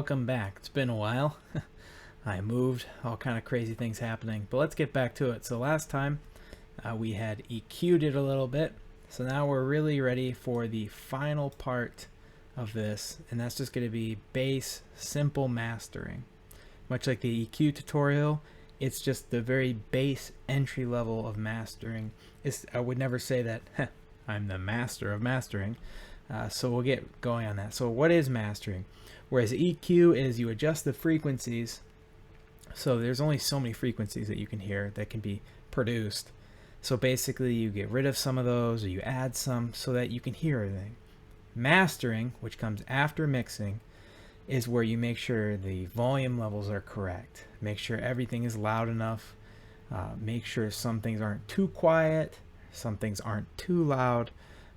welcome back. It's been a while. I moved, all kind of crazy things happening, but let's get back to it. So last time we had EQ'd it a little bit, so now we're really ready for the final part of this, and that's just going to be bass simple mastering. Much like the EQ tutorial, it's just the very base entry level of mastering. I would never say that I'm the master of mastering. So we'll get going on that. So what is mastering? Whereas EQ is you adjust the frequencies. So there's only so many frequencies that you can hear that can be produced. So basically you get rid of some of those or you add some so that you can hear everything. Mastering, which comes after mixing, is where you make sure the volume levels are correct. Make sure everything is loud enough. Make sure some things aren't too quiet. Some things aren't too loud.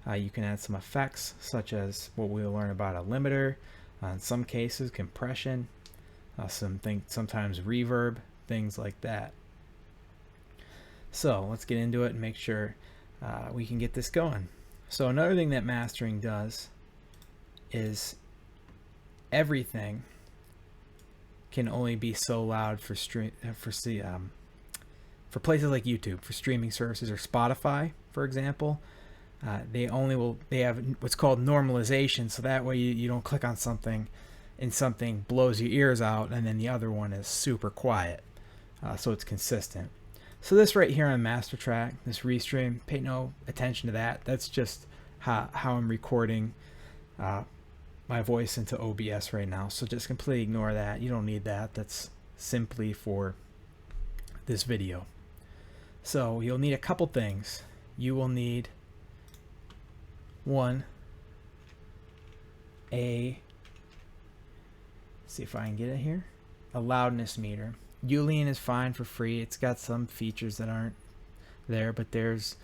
You can add some effects, such as what we'll learn about a limiter, in some cases compression, sometimes reverb, things like that. So let's get into it and make sure we can get this going. So another thing that mastering does is everything can only be so loud for places like YouTube, for streaming services, or Spotify, for example. They have what's called normalization, so that way you don't click on something and something blows your ears out and then the other one is super quiet, so it's consistent. So this right here on master track, this restream, pay no attention to that. That's just how I'm recording my voice into OBS right now, so just completely ignore that. You don't need that. That's simply for this video. So you'll need a couple things. You will need see if I can get it here, a loudness meter. Ulian is fine for free. It's got some features that aren't there, but it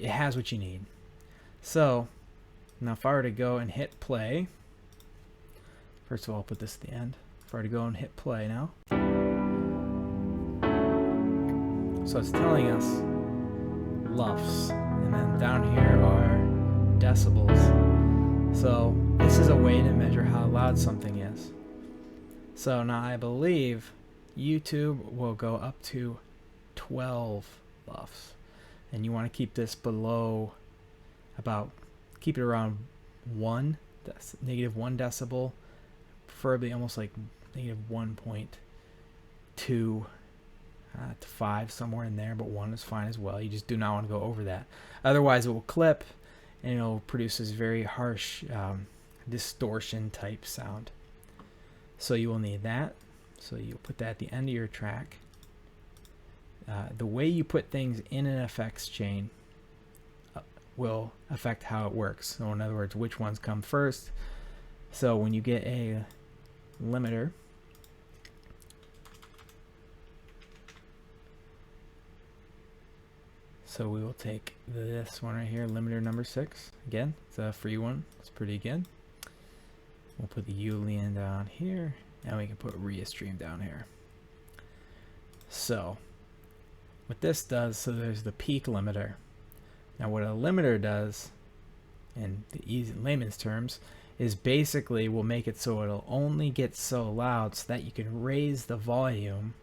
has what you need. So now if I were to go and hit play, first of all I'll put this at the end. If I were to go and hit play now, so it's telling us LUFS, and then down here are decibels. So this is a way to measure how loud something is. So now I believe YouTube will go up to 12 LUFS, and you want to keep this below keep it around negative 1 decibel, preferably almost like negative 1.2 to 5, somewhere in there, but 1 is fine as well. You just do not want to go over that, otherwise it will clip and it'll produce this very harsh distortion type sound. So you will need that. So you'll put that at the end of your track. The way you put things in an effects chain will affect how it works. So in other words, which ones come first. So when you get a limiter, so we will take this one right here, limiter number 6. Again, it's a free one. It's pretty good. We'll put the Ulian down here, and we can put Restream down here. So what this does, so there's the peak limiter. Now what a limiter does, in the easy layman's terms, is basically will make it so it'll only get so loud so that you can raise the volume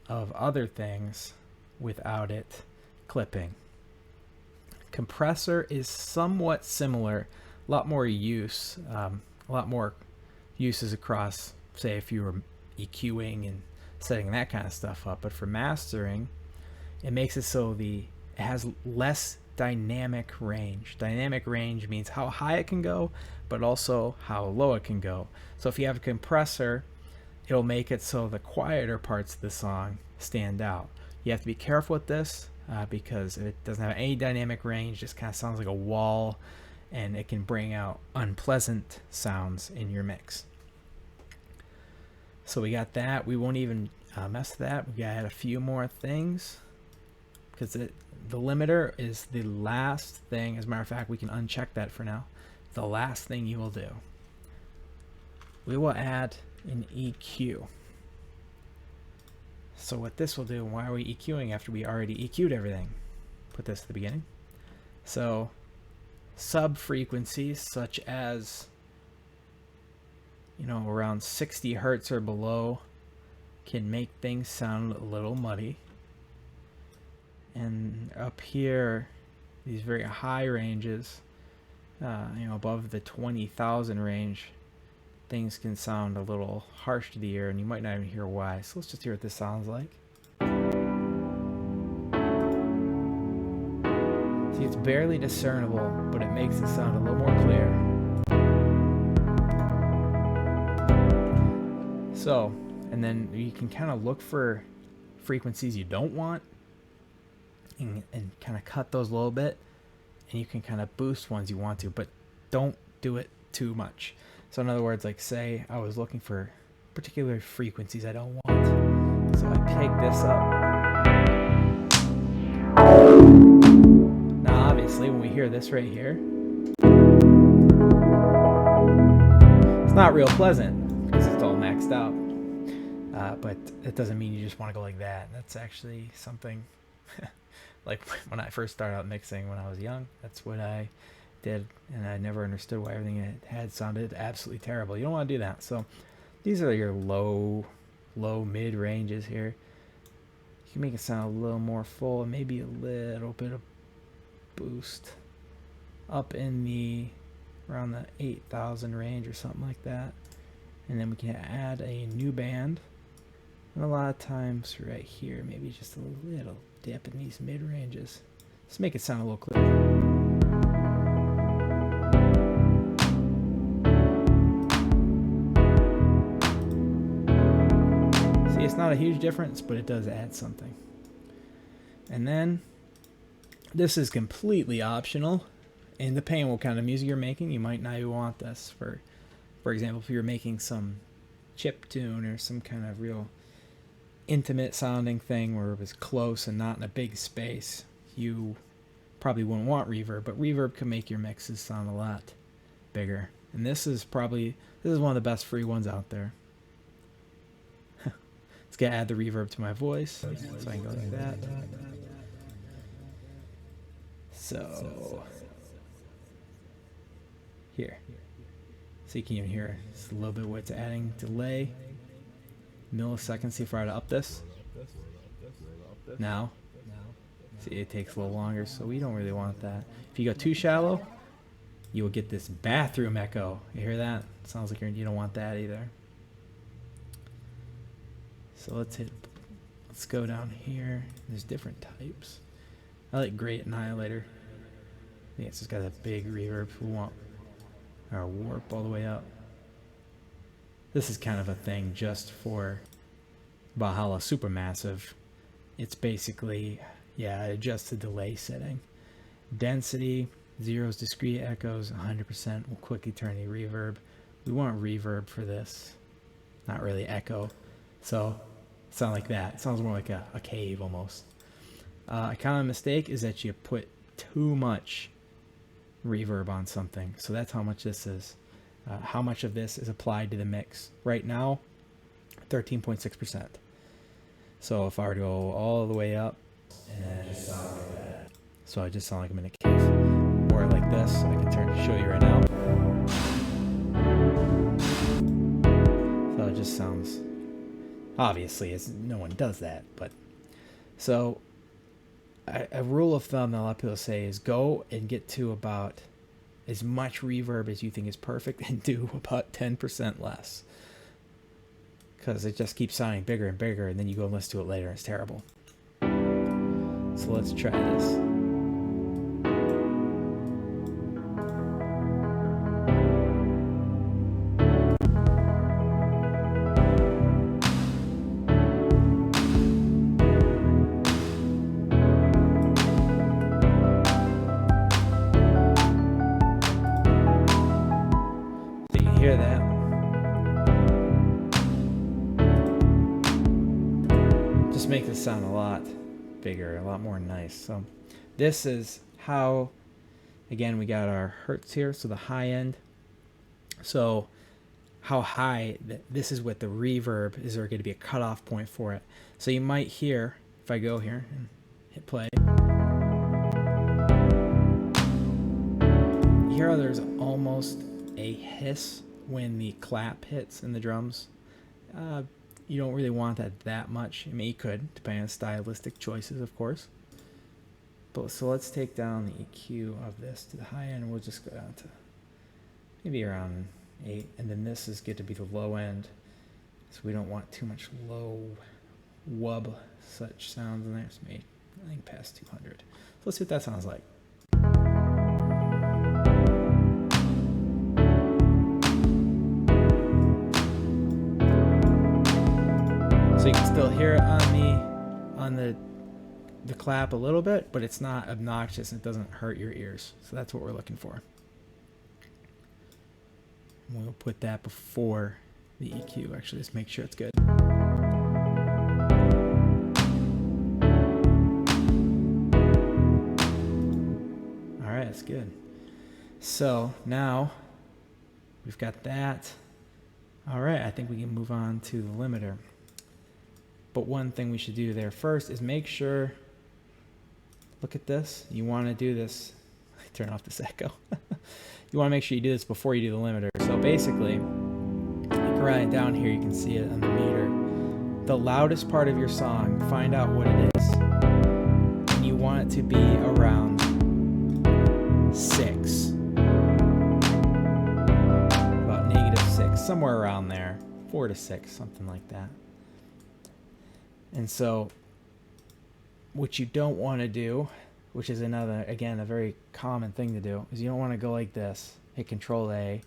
of other things without it clipping. Compressor is somewhat similar, a lot more uses across, say if you were EQing and setting that kind of stuff up. But for mastering, it makes it so it has less dynamic range. Dynamic range means how high it can go, but also how low it can go. So if you have a compressor, it'll make it so the quieter parts of the song stand out. You have to be careful with this because if it doesn't have any dynamic range, it just kind of sounds like a wall, and it can bring out unpleasant sounds in your mix. So we got that. We won't even mess with that. We got to add a few more things, because the limiter is the last thing. As a matter of fact, we can uncheck that for now. The last thing you will do, we will add an EQ. So what this will do, and why are we EQing after we already EQ'd everything? Put this at the beginning. So sub frequencies such as you know, around 60 hertz or below can make things sound a little muddy. And up here, these very high ranges, you know, above the 20,000 range, things can sound a little harsh to the ear, and you might not even hear why. So let's just hear what this sounds like. See, it's barely discernible, but it makes it sound a little more clear. So, and then you can kind of look for frequencies you don't want and kind of cut those a little bit, and you can kind of boost ones you want to, but don't do it too much. So in other words, like say I was looking for particular frequencies I don't want, so I pick this up. Now obviously when we hear this right here, it's not real pleasant because it's all maxed out, but it doesn't mean you just want to go like that. That's actually something like when I first started out mixing when I was young, that's what I did, and I never understood why everything it had sounded absolutely terrible. You don't want to do that. So these are your low mid ranges here. You can make it sound a little more full and maybe a little bit of boost up in the around the 8,000 range or something like that, and then we can add a new band, and a lot of times right here maybe just a little dip in these mid ranges. Let's make it sound a little clearer. See, it's not a huge difference, but it does add something. And then this is completely optional, and depending on what kind of music you're making, you might not even want this. For example, if you're making some chip tune or some kind of real intimate sounding thing where it was close and not in a big space, you probably wouldn't want reverb, but reverb can make your mixes sound a lot bigger. And this is one of the best free ones out there. Let's get add the reverb to my voice, so I can go like that. So here, so you can even hear just a little bit what it's adding. Delay, milliseconds. See if I were to up this now, see it takes a little longer, so we don't really want that. If you go too shallow, you will get this bathroom echo. You hear that? It sounds like you don't want that either. So let's go down here. There's different types. I like Great Annihilator. I think it's just got a big reverb. We want our warp all the way up. This is kind of a thing just for Valhalla Supermassive. It's basically, yeah, adjust the delay setting. Density, zeros, discrete echoes, 100% will quickly turn to reverb. We want reverb for this, not really echo. So it sounds like that. It sounds more like a cave almost. A common mistake is that you put too much reverb on something. So that's how much this is. How much of this is applied to the mix. Right now, 13.6%. So if I were to go all the way up, and just sound like that. So I just sound like I'm in a cave. Or like this, I can show you right now. So it just sounds, obviously, no one does that, but so a rule of thumb that a lot of people say is go and get to about as much reverb as you think is perfect and do about 10% less, because it just keeps sounding bigger and bigger, and then you go and listen to it later and it's terrible. So let's try this. Hear that? Just makes it sound a lot bigger, a lot more nice. So this is how, again, we got our hertz here, so the high end. So how high, this is what the reverb is. There going to be a cutoff point for it. So you might hear, if I go here and hit play, you hear how there's almost a hiss when the clap hits in the drums. You don't really want that much. I mean, you could, depending on stylistic choices, of course. But so let's take down the EQ of this to the high end. We'll just go down to maybe around 8, and then this is good to be the low end, so we don't want too much low wub such sounds in there. So maybe I think past 200. So let's see what that sounds like. So you can still hear it on the clap a little bit, but it's not obnoxious and it doesn't hurt your ears. So that's what we're looking for. And we'll put that before the EQ. Actually, just make sure it's good. All right, that's good. So now we've got that. All right, I think we can move on to the limiter. But one thing we should do there first is make sure, look at this. You want to do this. Turn off this echo. You want to make sure you do this before you do the limiter. So basically, like right down here, you can see it on the meter. The loudest part of your song, find out what it is. And you want it to be around 6. About -6, somewhere around there. 4 to 6, something like that. And so what you don't want to do, which is another, again, a very common thing to do, is you don't want to go like this, hit Control A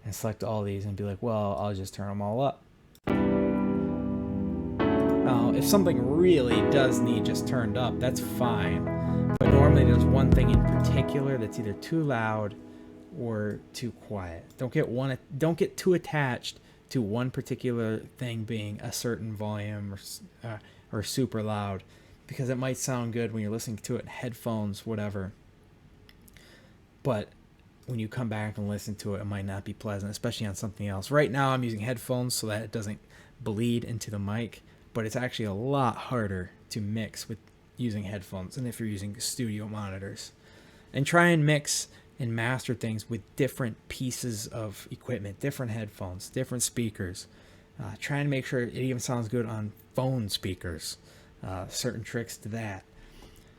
and select all these and be like, well, I'll just turn them all up. Now, if something really does need just turned up, that's fine. But normally there's one thing in particular that's either too loud or too quiet. Don't get too attached to one particular thing being a certain volume or super loud, because it might sound good when you're listening to it in headphones, whatever. But when you come back and listen to it, it might not be pleasant, especially on something else. Right now I'm using headphones so that it doesn't bleed into the mic, but it's actually a lot harder to mix with using headphones than if you're using studio monitors. And try and mix and master things with different pieces of equipment, different headphones, different speakers. Try and make sure it even sounds good on phone speakers. Certain tricks to that.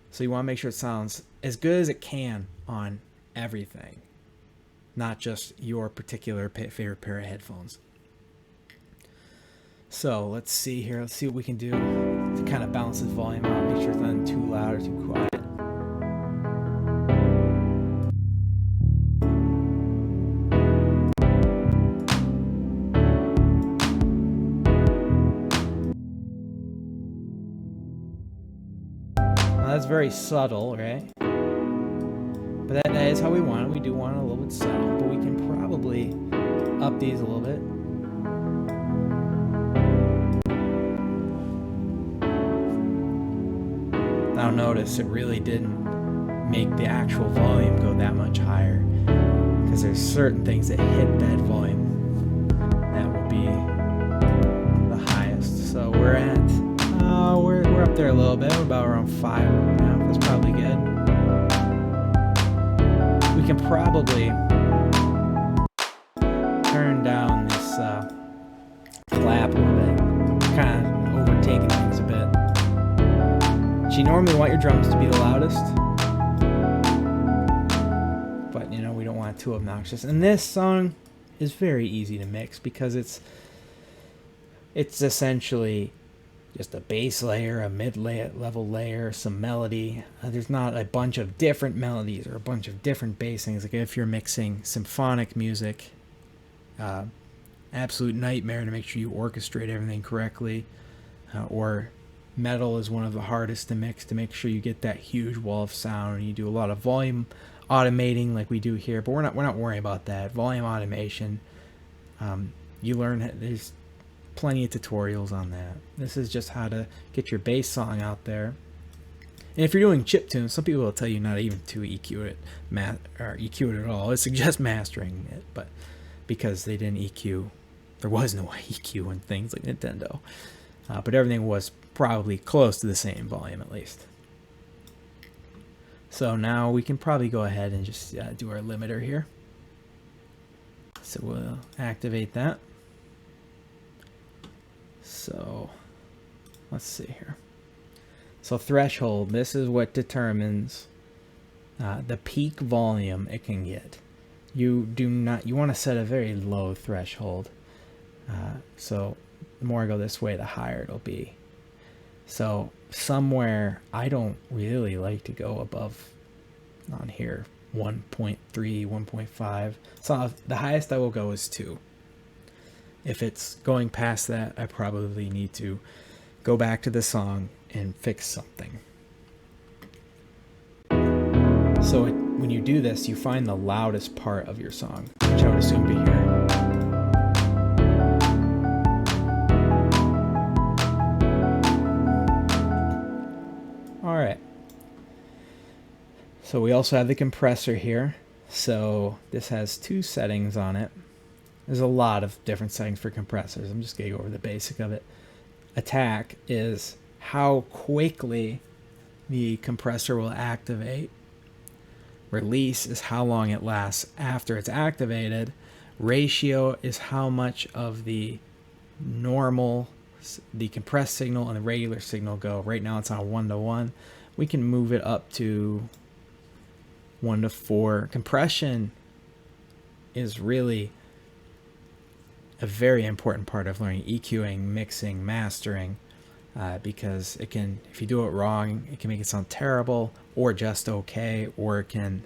So you want to make sure it sounds as good as it can on everything, not just your particular favorite pair of headphones. So let's see here. Let's see what we can do to kind of balance this volume out. Make sure it's not too loud or too quiet. That's very subtle, right? But that is how we want it. We do want it a little bit subtle, but we can probably up these a little bit. Now notice it really didn't make the actual volume go that much higher, because there's certain things that hit that volume that will be the highest. So we're at we're up there a little bit. We're about around 5 now. That's probably good. We can probably turn down this flap a little bit, kind of overtaking things a bit. So you normally want your drums to be the loudest, but you know, we don't want it too obnoxious. And this song is very easy to mix because it's essentially just a bass layer, a mid-level layer, some melody. There's not a bunch of different melodies or a bunch of different bass things. Like if you're mixing symphonic music, absolute nightmare to make sure you orchestrate everything correctly. Or metal is one of the hardest to mix, to make sure you get that huge wall of sound. And you do a lot of volume automating like we do here, but we're not worrying about that. Volume automation, you learn, there's plenty of tutorials on that. This is just how to get your bass song out there. And if you're doing chiptunes, some people will tell you not even to EQ it, or EQ it at all. It suggests mastering it, but because they didn't EQ, there was no EQ in things like Nintendo. But everything was probably close to the same volume at least. So now we can probably go ahead and just do our limiter here. So we'll activate that. So let's see here. So threshold, this is what determines the peak volume it can get. You want to set a very low threshold. So the more I go this way, the higher it'll be. So somewhere, I don't really like to go above on here, 1.3, 1.5. So the highest I will go is 2. If it's going past that, I probably need to go back to the song and fix something. So when you do this, you find the loudest part of your song, which I would assume be here. All right. So we also have the compressor here. So this has 2 settings on it. There's a lot of different settings for compressors. I'm just going to go over the basic of it. Attack is how quickly the compressor will activate. Release is how long it lasts after it's activated. Ratio is how much of the normal, the compressed signal and the regular signal go. Right now it's on 1:1. We can move it up to 1:4. Compression is really a very important part of learning EQing, mixing, mastering, because it can, if you do it wrong, it can make it sound terrible or just okay, or it can,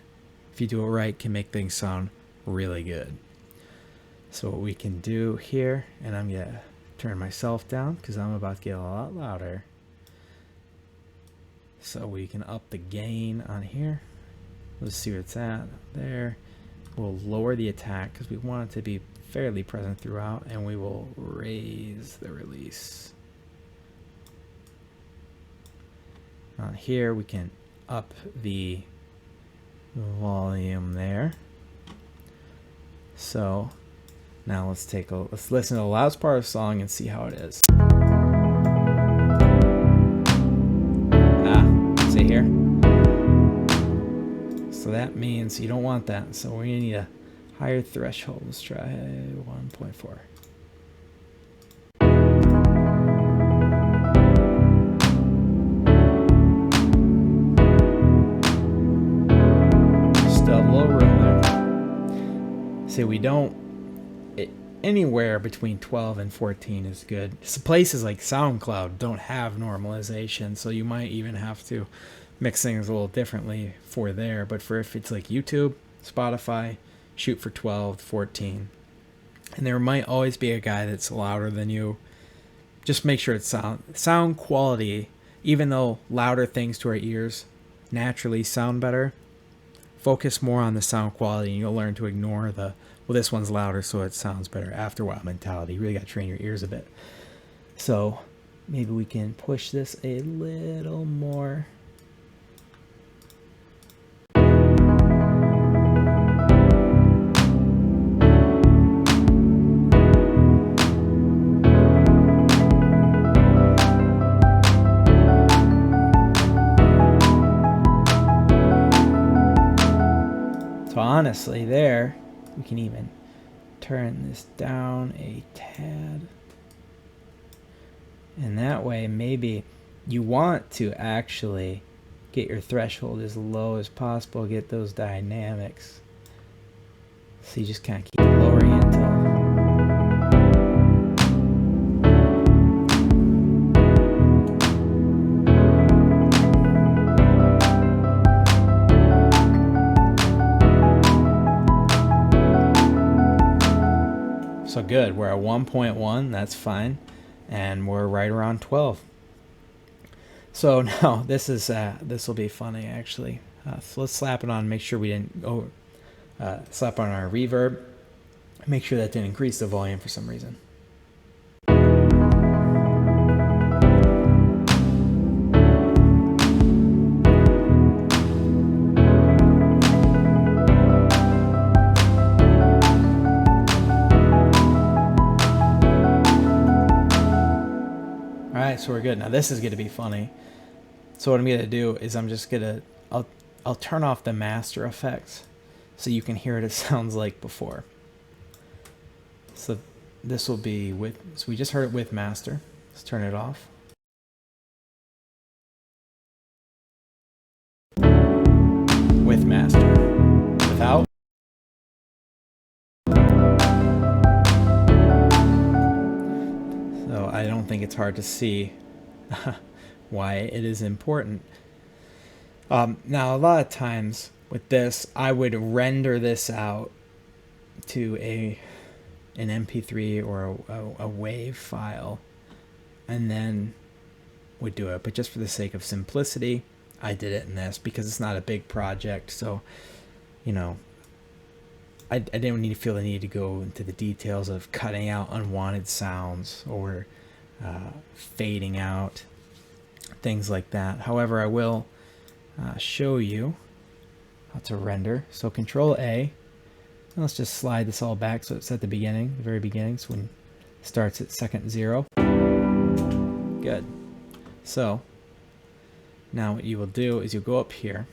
if you do it right, can make things sound really good. So what we can do here, and I'm gonna turn myself down because I'm about to get a lot louder. So we can up the gain on here. Let's see where it's at there. We'll lower the attack because we want it to be fairly present throughout, and we will raise the release. On here we can up the volume there. So now let's listen to the loudest part of the song and see how it is. See here? So that means you don't want that. So we need a higher threshold. Let's try 1.4. Still a little room there. See, we don't, anywhere between 12 and 14 is good. So places like SoundCloud don't have normalization, so you might even have to mix things a little differently for there. But for if it's like YouTube, Spotify, shoot for 12, 14. And there might always be a guy that's louder than you. Just make sure it's sound quality, even though louder things to our ears naturally sound better, focus more on the sound quality and you'll learn to ignore the, well, this one's louder so it sounds better after a while mentality. You really got to train your ears a bit. So maybe we can push this a little more. So honestly, there, we can even turn this down a tad. And that way, maybe you want to actually get your threshold as low as possible, get those dynamics. So you just kind of keep lowering it until... So good, we're at 1.1, that's fine, and we're right around 12. So now this will be funny actually. So let's slap it on, make sure we didn't go slap on our reverb, make sure that didn't increase the volume for some reason. So we're good. Now this is going to be funny. So what I'm going to do is I'm just going to, I'll turn off the master effects so you can hear what it sounds like before. So this will be with, so we just heard it with master. Let's turn it off. With master. Without. So I don't think it's hard to see why it is important. Now, a lot of times with this, I would render this out to an MP3 or a WAV file, and then would do it. But just for the sake of simplicity, I did it in this because it's not a big project. So, you know, I didn't feel the need to go into the details of cutting out unwanted sounds or fading out, things like that. However, I will show you how to render. So Control A, and let's just slide this all back so it's at the beginning, the very beginning, so when it starts at second 0. Good. So now what you will do is you'll go up here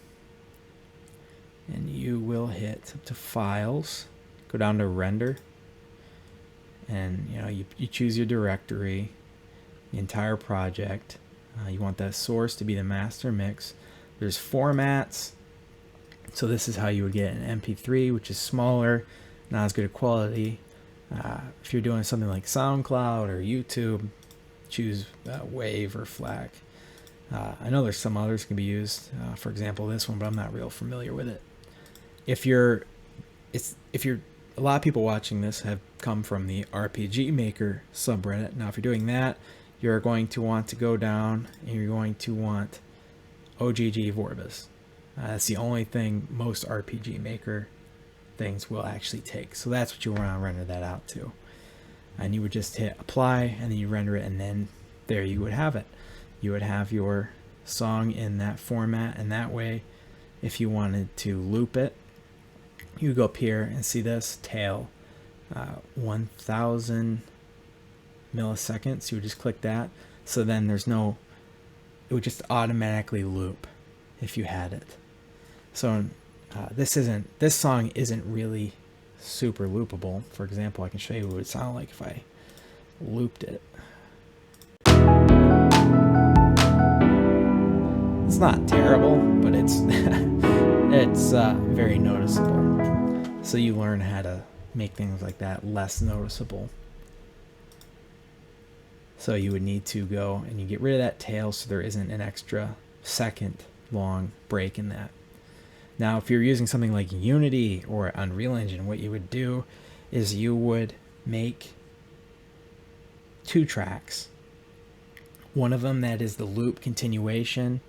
and you will hit up to Files, go down to Render, and you choose your directory, the entire project. You want that source to be the master mix. There's formats. So this is how you would get an MP3, which is smaller, not as good a quality. If you're doing something like SoundCloud or YouTube, choose WAV or FLAC. I know there's some others can be used. For example, this one, but I'm not real familiar with it. A lot of people watching this have come from the RPG Maker subreddit. Now, if you're doing that, you're going to want to go down and you're going to want OGG Vorbis. That's the only thing most RPG Maker things will actually take. So that's what you want to render that out to. And you would just hit apply and then you render it, and then there you would have it. You would have your song in that format, and that way if you wanted to loop it, you go up here and see this tail 1000 milliseconds. You would just click that. So then it would just automatically loop if you had it. So this song isn't really super loopable. For example, I can show you what it would sound like if I looped it. It's not terrible, but it's it's very noticeable. So you learn how to make things like that less noticeable. So you would need to go and you get rid of that tail so there isn't an extra second long break in that. Now, if you're using something like Unity or Unreal Engine, what you would do is you would make 2 tracks. One of them that is the loop continuation,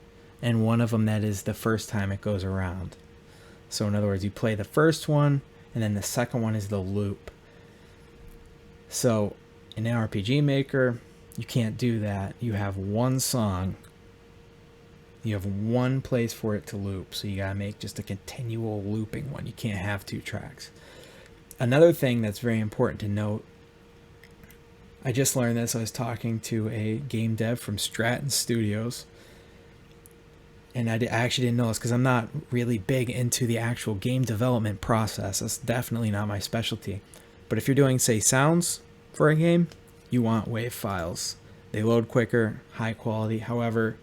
and one of them that is the first time it goes around. So in other words, you play the first one, and then the second one is the loop. So in an RPG Maker, you can't do that. You have one song. You have one place for it to loop. So you gotta make just a continual looping one. You can't have 2 tracks. Another thing that's very important to note, I just learned this. I was talking to a game dev from Stratton Studios, and I actually didn't know this because I'm not really big into the actual game development process. That's definitely not my specialty. But if you're doing, say, sounds for a game, you want WAV files. They load quicker, high quality. However,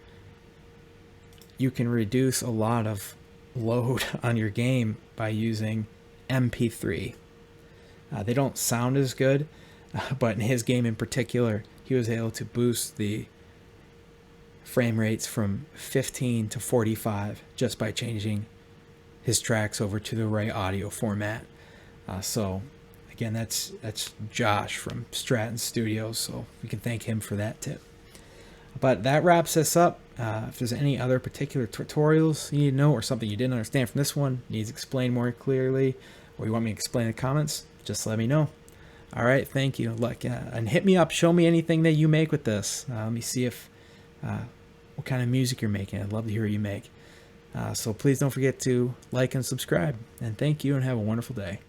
you can reduce a lot of load on your game by using MP3. They don't sound as good, but in his game in particular, he was able to boost the frame rates from 15 to 45 just by changing his tracks over to the right audio format. So again, that's Josh from Stratton Studios, so we can thank him for that tip. But that wraps us up. If there's any other particular tutorials you need to know, or something you didn't understand from this one, needs explained more clearly, or you want me to explain in the comments, just let me know. All right, thank you. And hit me up. Show me anything that you make with this. Let me see if what kind of music you're making. I'd love to hear what you make. So please don't forget to like and subscribe. And thank you, and have a wonderful day.